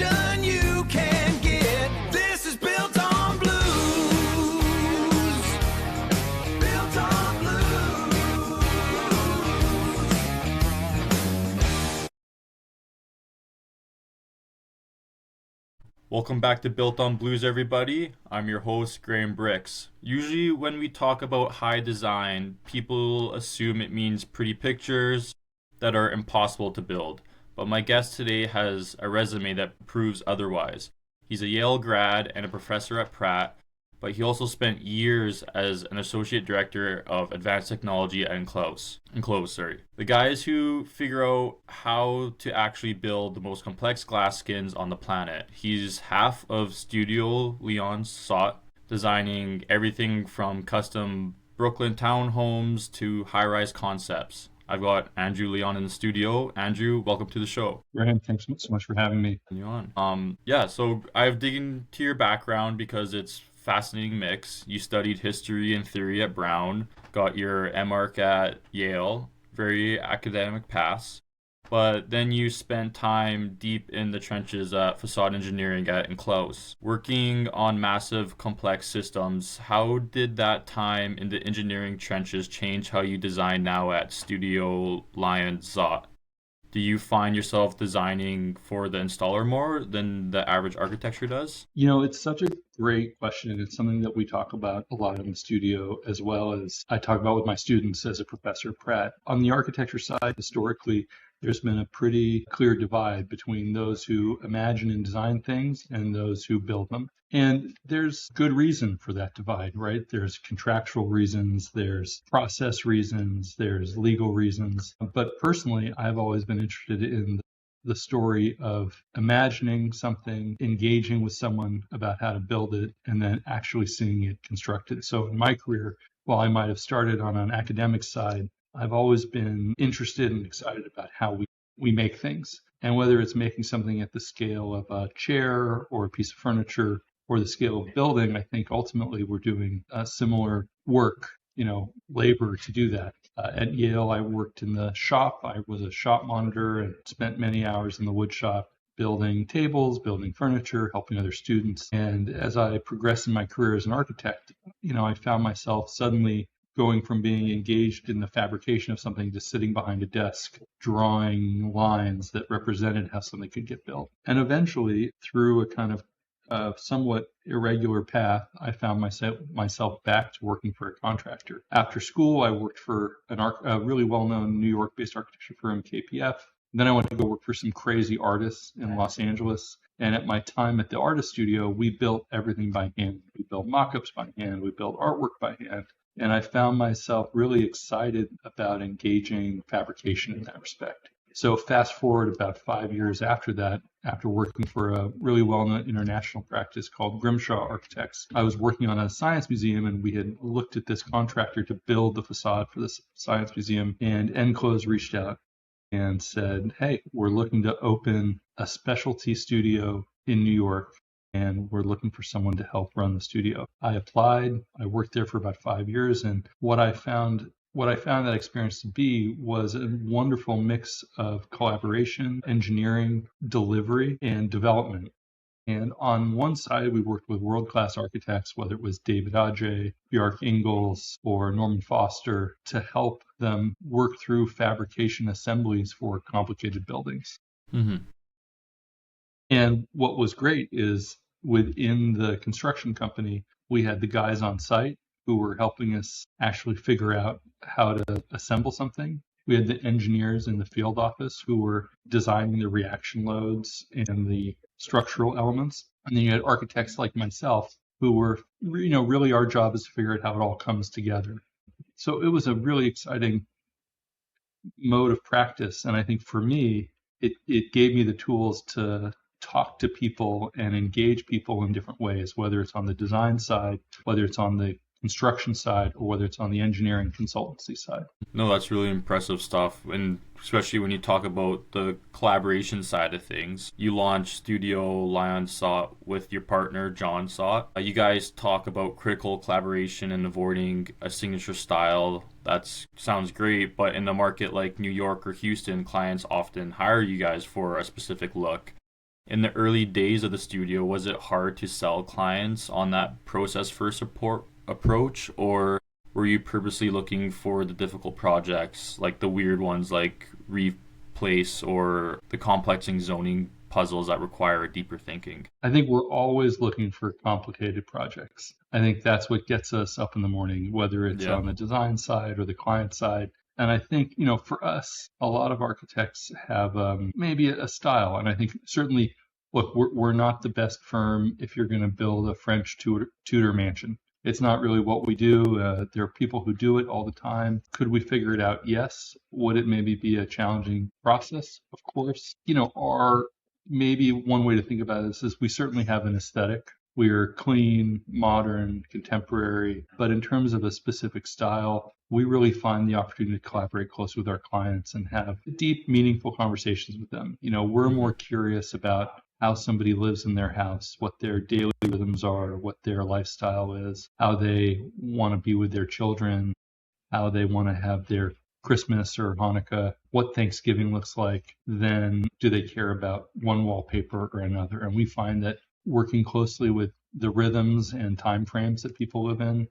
information you can get. This is Built on Blues. Built on Blues. Welcome back to Built on Blues, everybody. I'm your host, Graeme Bryks. Usually when we talk about high design, people assume it means pretty pictures that are impossible to build. But my guest today has a resume that proves otherwise. He's a Yale grad and a professor at Pratt, but he also spent years as an associate director of advanced technology at Enclose. The guys who figure out how to actually build the most complex glass skins on the planet. He's half of Studio Lyon's Szot, designing everything from custom Brooklyn townhomes to high-rise concepts. I've got Andrew Lyon in the studio. Andrew, welcome to the show. Graham, thanks so much for having me. You on. So I've dig into your background because it's fascinating mix. You studied history and theory at Brown, got your MArch at Yale, very academic pass, but then you spent time deep in the trenches at facade engineering at Enclose, working on massive complex systems. How did that time in the engineering trenches change how you design now at Studio Lyon Szot? Do you find yourself designing for the installer more than the average architecture does? You know, it's such a great question. It's something that we talk about a lot in the studio, as well as I talk about with my students as a professor at Pratt. On the architecture side, historically, there's been a pretty clear divide between those who imagine and design things and those who build them. And there's good reason for that divide, right? There's contractual reasons, there's process reasons, there's legal reasons. But personally, I've always been interested in the story of imagining something, engaging with someone about how to build it, and then actually seeing it constructed. So in my career, while I might have started on an academic side, I've always been interested and excited about how we make things. And whether it's making something at the scale of a chair or a piece of furniture or the scale of building, I think ultimately we're doing similar work, labor to do that. At Yale, I worked in the shop. I was a shop monitor and spent many hours in the wood shop building tables, building furniture, helping other students. And as I progressed in my career as an architect, I found myself suddenly going from being engaged in the fabrication of something to sitting behind a desk, drawing lines that represented how something could get built. And eventually, through a kind of somewhat irregular path, I found myself back to working for a contractor. After school, I worked for a really well-known New York-based architecture firm, KPF. Then I went to go work for some crazy artists in Los Angeles. And at my time at the artist studio, we built everything by hand. We built mock-ups by hand. We built artwork by hand. And I found myself really excited about engaging fabrication in that respect. So fast forward about 5 years after that, after working for a really well-known international practice called Grimshaw Architects, I was working on a science museum, and we had looked at this contractor to build the facade for this science museum. And Enclose reached out and said, hey, we're looking to open a specialty studio in New York, and we're looking for someone to help run the studio. I applied. I worked there for about 5 years, and what I found that experience to be was a wonderful mix of collaboration, engineering, delivery, and development. And on one side, we worked with world-class architects, whether it was David Adjaye, Bjarke Ingels, or Norman Foster, to help them work through fabrication assemblies for complicated buildings. Mm-hmm. And what was great is within the construction company, we had the guys on site who were helping us actually figure out how to assemble something. We had the engineers in the field office who were designing the reaction loads and the structural elements. And then you had architects like myself who were, really our job is to figure out how it all comes together. So it was a really exciting mode of practice. And I think for me, it gave me the tools to talk to people and engage people in different ways, whether it's on the design side, whether it's on the construction side, or whether it's on the engineering consultancy side. No, that's really impressive stuff. And especially when you talk about the collaboration side of things, you launched Studio Lyon Szot with your partner, John Szot. You guys talk about critical collaboration and avoiding a signature style. That sounds great, but in a market like New York or Houston, clients often hire you guys for a specific look. In the early days of the studio, was it hard to sell clients on that process first support approach, or were you purposely looking for the difficult projects, like the weird ones like replace or the complex zoning puzzles that require deeper thinking? I think we're always looking for complicated projects. I think that's what gets us up in the morning, whether it's Yeah. on the design side or the client side. And I think, for us, a lot of architects have maybe a style. And I think certainly, look, we're not the best firm if you're going to build a French Tudor mansion. It's not really what we do. There are people who do it all the time. Could we figure it out? Yes. Would it maybe be a challenging process? Of course. Our maybe one way to think about this is we certainly have an aesthetic. We are clean, modern, contemporary, but in terms of a specific style, we really find the opportunity to collaborate closely with our clients and have deep, meaningful conversations with them. We're more curious about how somebody lives in their house, what their daily rhythms are, what their lifestyle is, how they want to be with their children, how they want to have their Christmas or Hanukkah, what Thanksgiving looks like, then do they care about one wallpaper or another? And we find that working closely with the rhythms and time frames that people live in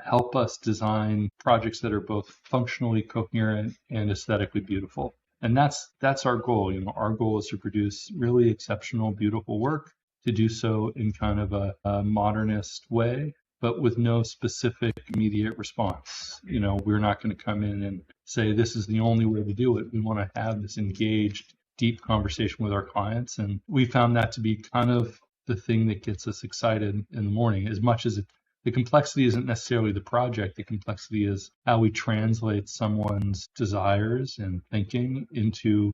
help us design projects that are both functionally coherent and aesthetically beautiful. And that's our goal. Our goal is to produce really exceptional, beautiful work, to do so in kind of a modernist way, but with no specific immediate response. We're not going to come in and say, this is the only way to do it. We want to have this engaged, deep conversation with our clients. And we found that to be kind of the thing that gets us excited in the morning, as much as the complexity isn't necessarily the project. The complexity is how we translate someone's desires and thinking into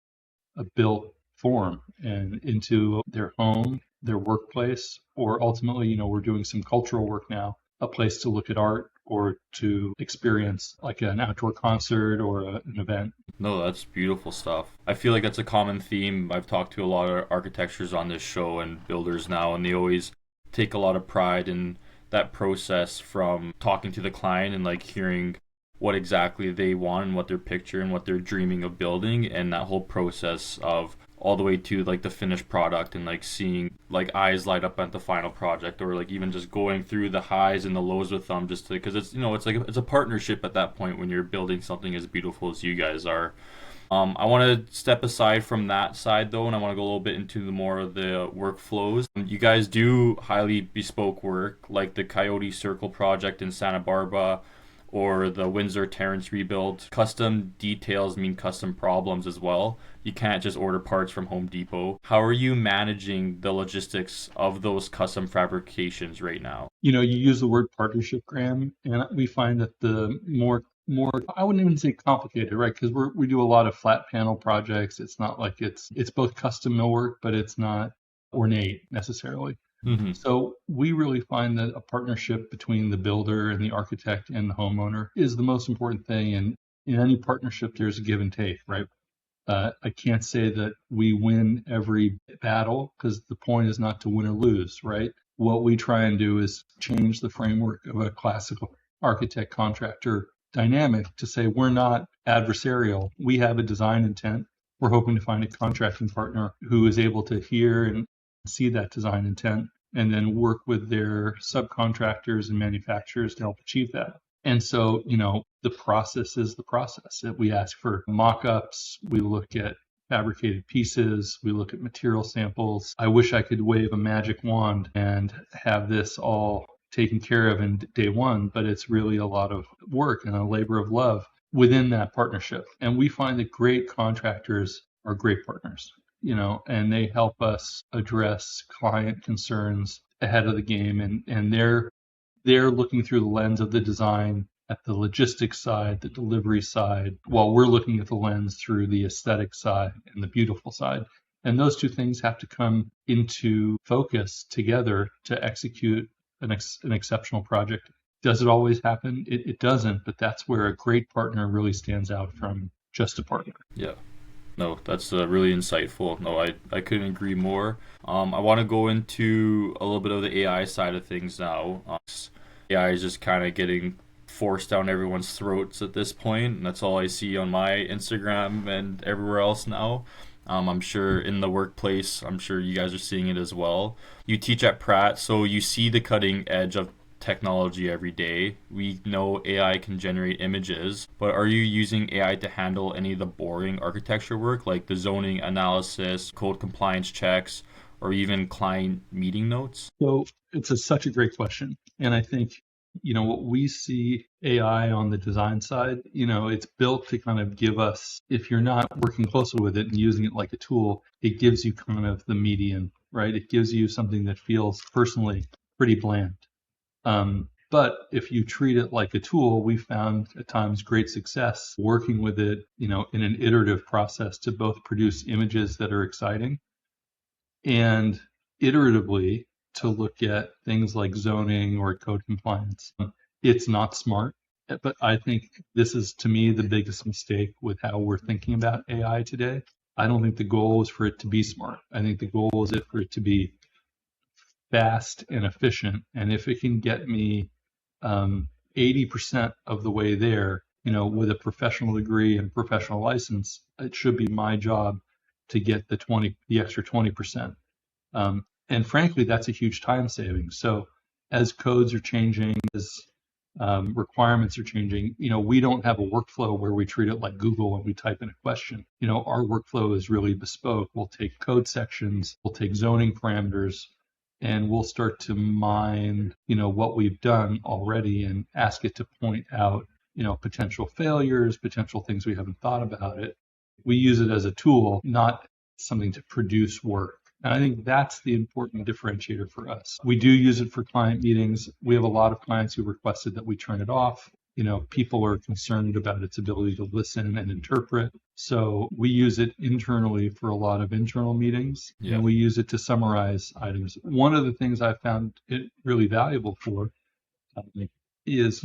a built form and into their home, their workplace, or ultimately, we're doing some cultural work now, a place to look at art or to experience like an outdoor concert or an event. No, that's beautiful stuff. I feel like that's a common theme. I've talked to a lot of architects on this show and builders now, and they always take a lot of pride in that process, from talking to the client and like hearing what exactly they want and what they're picturing and what they're dreaming of building, and that whole process of all the way to like the finished product and like seeing like eyes light up at the final project, or like even just going through the highs and the lows with them, just because it's it's like it's a partnership at that point when you're building something as beautiful as you guys are. I want to step aside from that side though, and I want to go a little bit into the more of the workflows. You guys do highly bespoke work, like the Coyote Circle project in Santa Barbara, or the Windsor Terrace rebuild. Custom details mean custom problems as well. You can't just order parts from Home Depot. How are you managing the logistics of those custom fabrications right now? You use the word partnership, Graeme, and we find that the more I wouldn't even say complicated, right? Because we do a lot of flat panel projects. It's not like it's both custom millwork, but it's not ornate necessarily. Mm-hmm. So we really find that a partnership between the builder and the architect and the homeowner is the most important thing. And in any partnership, there's a give and take, right? I can't say that we win every battle, because the point is not to win or lose, right? What we try and do is change the framework of a classical architect contractor dynamic to say we're not adversarial. We have a design intent. We're hoping to find a contracting partner who is able to hear and see that design intent and then work with their subcontractors and manufacturers to help achieve that. And so, the process is the process. We ask for mock-ups, we look at fabricated pieces, we look at material samples. I wish I could wave a magic wand and have this all taken care of in day one, but it's really a lot of work and a labor of love within that partnership. And we find that great contractors are great partners, and they help us address client concerns ahead of the game. And they're looking through the lens of the design at the logistics side, the delivery side, while we're looking at the lens through the aesthetic side and the beautiful side. And those two things have to come into focus together to execute an exceptional project. Does it always happen? It doesn't, but that's where a great partner really stands out from just a partner. Yeah. No, that's really insightful. No, I couldn't agree more. I want to go into a little bit of the AI side of things now. AI is just kind of getting forced down everyone's throats at this point, and that's all I see on my Instagram and everywhere else now. I'm sure in the workplace, I'm sure you guys are seeing it as well. You teach at Pratt, so you see the cutting edge of technology every day. We know AI can generate images, but are you using AI to handle any of the boring architecture work, like the zoning analysis, code compliance checks, or even client meeting notes? So it's such a great question. And I think, what we see AI on the design side, it's built to kind of give us, if you're not working closely with it and using it like a tool, it gives you kind of the median, right? It gives you something that feels personally pretty bland. But if you treat it like a tool, we found at times great success working with it, in an iterative process to both produce images that are exciting and iteratively to look at things like zoning or code compliance. It's not smart, but I think this is, to me, the biggest mistake with how we're thinking about AI today. I don't think the goal is for it to be smart. I think the goal is for it to be fast and efficient. And if it can get me 80% of the way there, with a professional degree and professional license, it should be my job to get the extra 20%. And frankly, that's a huge time saving. So as codes are changing, as requirements are changing, we don't have a workflow where we treat it like Google when we type in a question. Our workflow is really bespoke. We'll take code sections, we'll take zoning parameters, and we'll start to mine, what we've done already and ask it to point out, potential failures, potential things we haven't thought about it. We use it as a tool, not something to produce work. And I think that's the important differentiator for us. We do use it for client meetings. We have a lot of clients who requested that we turn it off. People are concerned about its ability to listen and interpret. So we use it internally for a lot of internal meetings, and we use it to summarize items. One of the things I found it really valuable for is,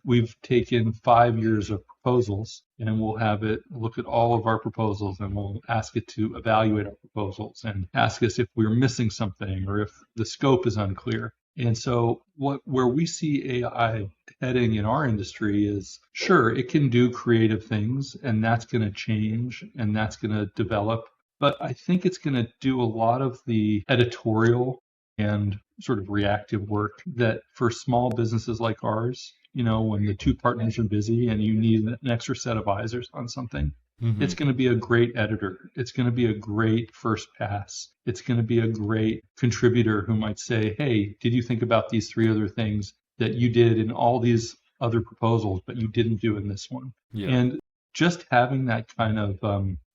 we've taken 5 years of proposals, and we'll have it look at all of our proposals, and we'll ask it to evaluate our proposals and ask us if we're missing something or if the scope is unclear. And so where we see AI heading in our industry is, sure, it can do creative things, and that's going to change and that's going to develop. But I think it's going to do a lot of the editorial and sort of reactive work that for small businesses like ours, when the two partners are busy and you need an extra set of eyes on something, it's going to be a great editor. It's going to be a great first pass. It's going to be a great contributor who might say, hey, did you think about these 3 other things that you did in all these other proposals, but you didn't do in this one? Yeah. And just having that kind of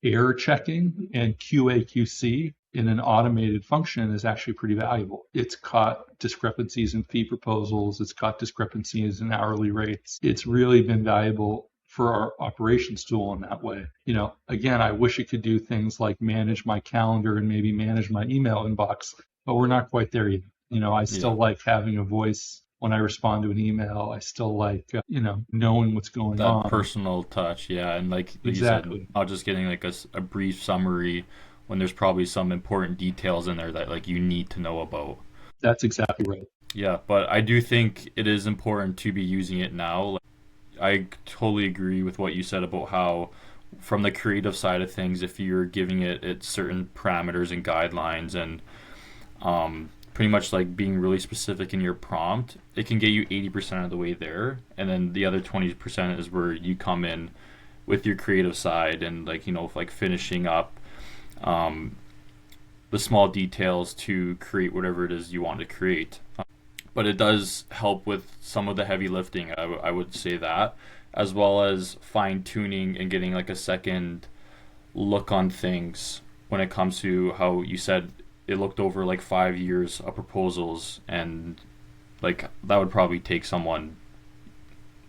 error checking and QA/QC in an automated function is actually pretty valuable. It's caught discrepancies in fee proposals. It's caught discrepancies in hourly rates. It's really been valuable for our operations tool in that way. Again, I wish it could do things like manage my calendar and maybe manage my email inbox, but we're not quite there yet. I still like having a voice when I respond to an email. I still like, knowing what's going on. That personal touch, yeah. And like exactly. You said, not just getting like a brief summary when there's probably some important details in there that like you need to know about. That's exactly right. Yeah, but I do think it is important to be using it now. I totally agree with what you said about how from the creative side of things, if you're giving it certain parameters and guidelines and pretty much like being really specific in your prompt, it can get you 80% of the way there. And then the other 20% is where you come in with your creative side and like finishing up the small details to create whatever it is you want to create. But it does help with some of the heavy lifting, I would say that, as well as fine-tuning and getting like a second look on things when it comes to how you said it looked over like 5 years of proposals, and like that would probably take someone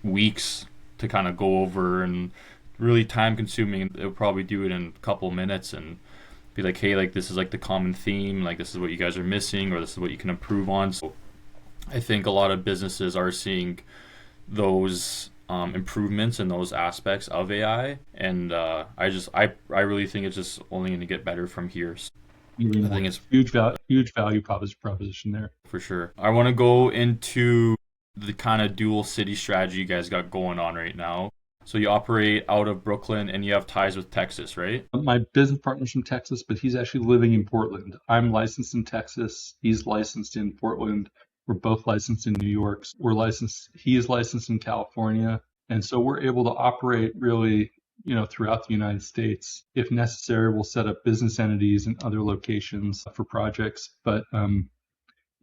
weeks to kind of go over and really time consuming. It would probably do it in a couple minutes and be like, hey, like this is like the common theme, like this is what you guys are missing, or this is what you can improve on. So I think a lot of businesses are seeing those improvements in those aspects of AI, and I really think it's just only going to get better from here. So I think it's huge value proposition there for sure. I want to go into the kind of dual city strategy you guys got going on right now. So you operate out of Brooklyn and you have ties with Texas, right? My business partner's from Texas, but he's actually living in Portland. I'm licensed in Texas. He's licensed in Portland. We're both licensed in New York. He is licensed in California. And so we're able to operate really, throughout the United States. If necessary, we'll set up business entities in other locations for projects. But,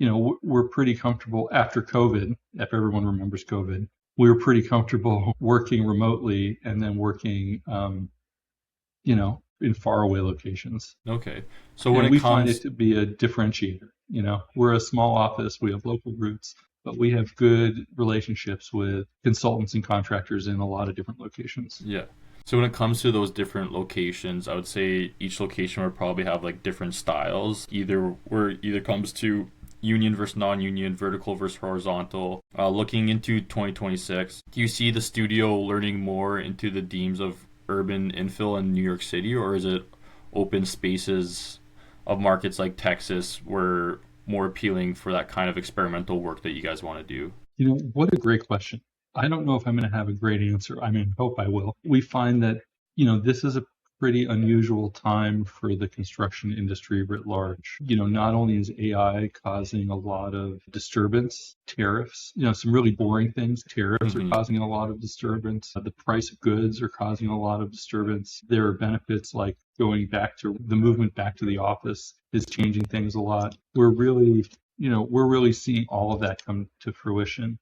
we're pretty comfortable after COVID, if everyone remembers COVID. We were pretty comfortable working remotely and then working, in faraway locations. Okay. So when we find it to be a differentiator. We're a small office. We have local roots, but we have good relationships with consultants and contractors in a lot of different locations. Yeah. So when it comes to those different locations, I would say each location would probably have like different styles, either comes to union versus non-union, vertical versus horizontal. Looking into 2026, do you see the studio learning more into the themes of urban infill in New York City, or is it open spaces of markets like Texas were more appealing for that kind of experimental work that you guys want to do? What a great question. I don't know if I'm going to have a great answer. I hope I will. We find that, this is a pretty unusual time for the construction industry writ large. Not only is AI causing a lot of disturbance, tariffs, some really boring things. Tariffs are causing a lot of disturbance. The price of goods are causing a lot of disturbance. There are benefits like going back to the movement back to the office is changing things a lot. We're really seeing all of that come to fruition.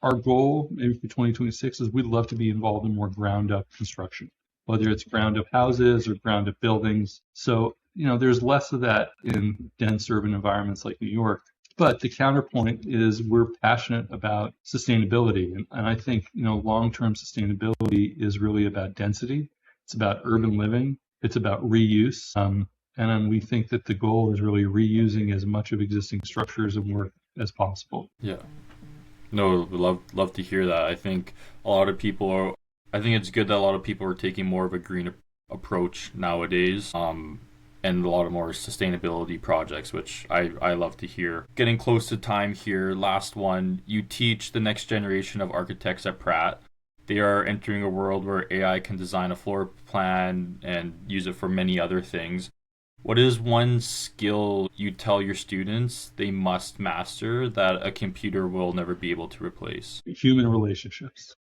Our goal maybe for 2026 is we'd love to be involved in more ground up construction, whether it's ground up houses or ground up buildings. So, there's less of that in dense urban environments like New York. But the counterpoint is we're passionate about sustainability. And I think, long-term sustainability is really about density. It's about urban living. It's about reuse. And we think that the goal is really reusing as much of existing structures and work as possible. Yeah. No, love to hear that. I think it's good that a lot of people are taking more of a green approach nowadays, and a lot of more sustainability projects, which I love to hear. Getting close to time here, last one. You teach the next generation of architects at Pratt. They are entering a world where AI can design a floor plan and use it for many other things. What is one skill you tell your students they must master that a computer will never be able to replace? Human relationships.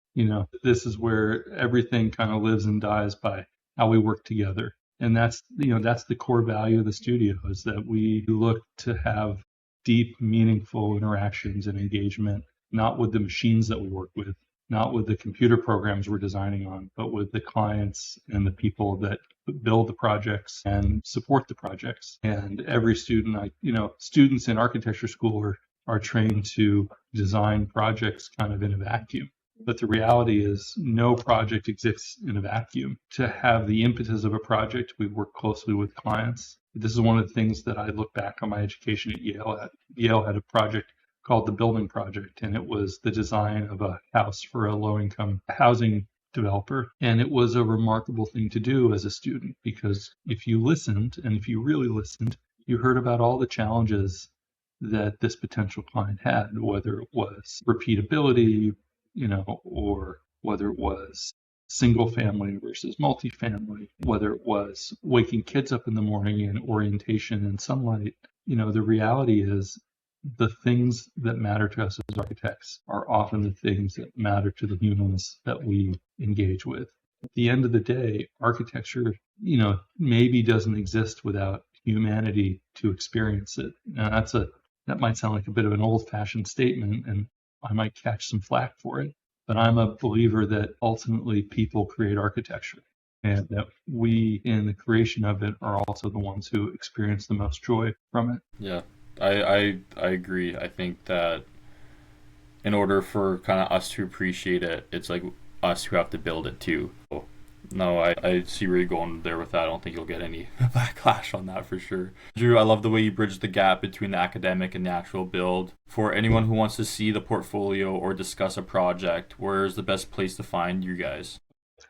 This is where everything kind of lives and dies by how we work together. And that's the core value of the studio, is that we look to have deep, meaningful interactions and engagement, not with the machines that we work with, not with the computer programs we're designing on, but with the clients and the people that build the projects and support the projects. And every student, students in architecture school are trained to design projects kind of in a vacuum. But the reality is no project exists in a vacuum. To have the impetus of a project, we work closely with clients. This is one of the things that I look back on my education at Yale at. Yale had a project called the Building Project, and it was the design of a house for a low-income housing developer. And it was a remarkable thing to do as a student, because if you listened, and if you really listened, you heard about all the challenges that this potential client had, whether it was repeatability, or whether it was single family versus multifamily, whether it was waking kids up in the morning and orientation and sunlight. The reality is the things that matter to us as architects are often the things that matter to the humans that we engage with. At the end of the day, architecture, maybe doesn't exist without humanity to experience it. Now, that might sound like a bit of an old-fashioned statement, and I might catch some flack for it, but I'm a believer that ultimately people create architecture, and that we, in the creation of it, are also the ones who experience the most joy from it. Yeah. I agree. I think that in order for kind of us to appreciate it, it's like us who have to build it too. So, no, I see where you're going there with that. I don't think you'll get any backlash on that for sure. Drew, I love the way you bridge the gap between the academic and the actual build. For anyone who wants to see the portfolio or discuss a project, where's the best place to find you guys?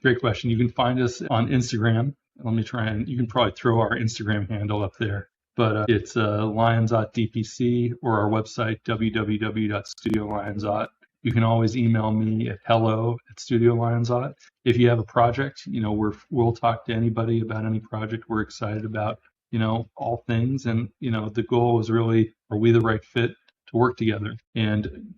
Great question. You can find us on Instagram. You can probably throw our Instagram handle up there. But it's Lyons.dpc or our website, www.studiolions.com. You can always email me at hello@studiolyon.com. If you have a project, we'll talk to anybody about any project. We're excited about, all things. And, the goal is really, are we the right fit to work together? And,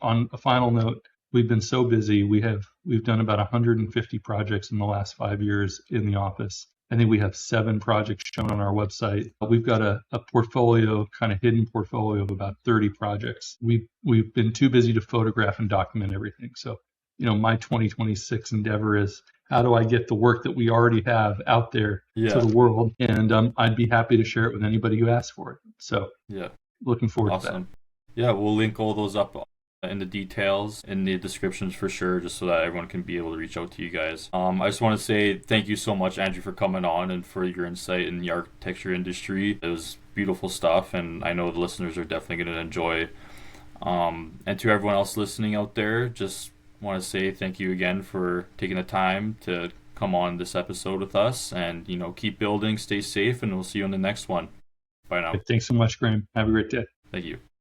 on a final note, we've been so busy. We've done about 150 projects in the last 5 years in the office. I think we have 7 projects shown on our website. We've got a portfolio, kind of hidden portfolio of about 30 projects. We've been too busy to photograph and document everything. So, my 2026 endeavor is, how do I get the work that we already have out there to the world? And I'd be happy to share it with anybody who asks for it. So looking forward to that. Yeah, we'll link all those up in the details in the descriptions for sure, just so that everyone can be able to reach out to you guys. I just want to say thank you so much, Andrew, for coming on and for your insight in the architecture industry. It was beautiful stuff, and I know the listeners are definitely going to enjoy. And to everyone else listening out there, just want to say thank you again for taking the time to come on this episode with us, and keep building, stay safe, and we'll see you on the next one. Bye now. Thanks so much, Graeme. Have a great day. Thank you.